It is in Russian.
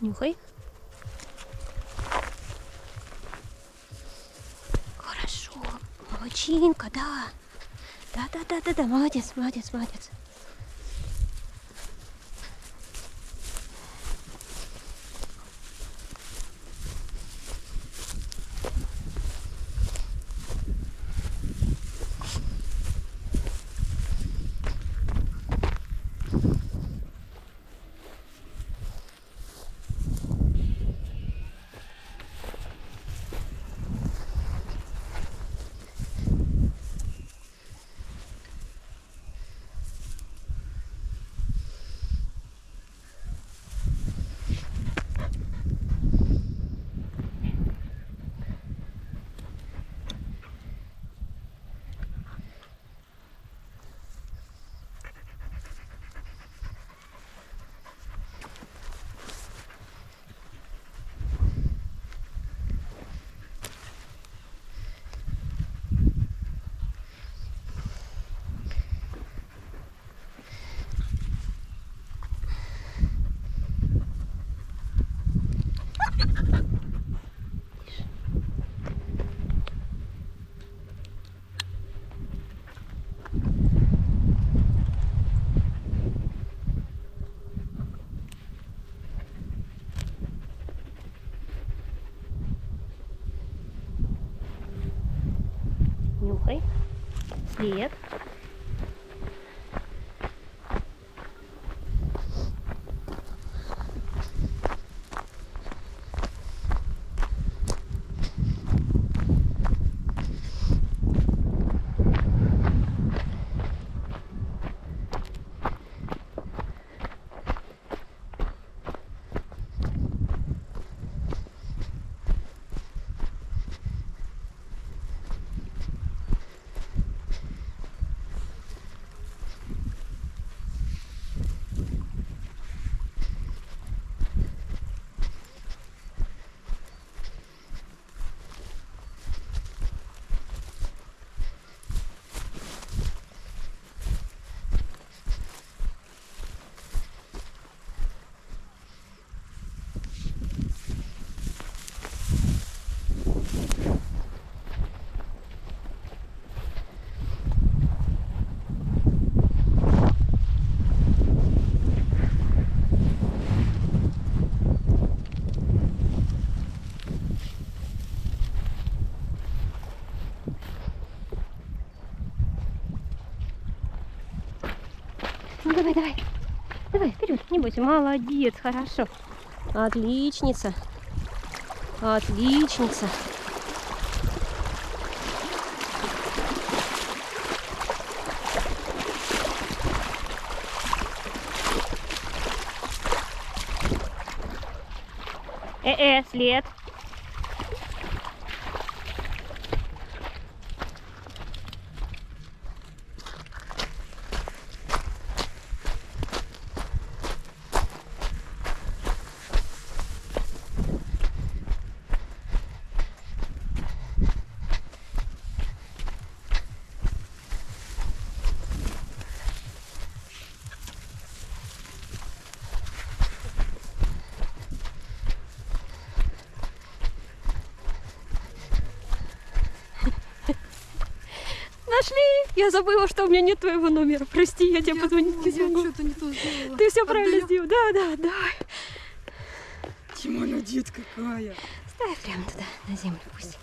Нюхай. Хорошо. Молодчинка, да. Да. Молодец. Нюхай. След. Ну давай, вперед, не бойся, молодец, хорошо, отличница. След. Нашли! Я забыла, что у меня нет твоего номера. Прости, я тебе позвонить не смогу. Что-то не то сделала. Ты все правильно сделал. Да, давай. Тима, молодец какая. Ставь прямо туда, на землю пусть.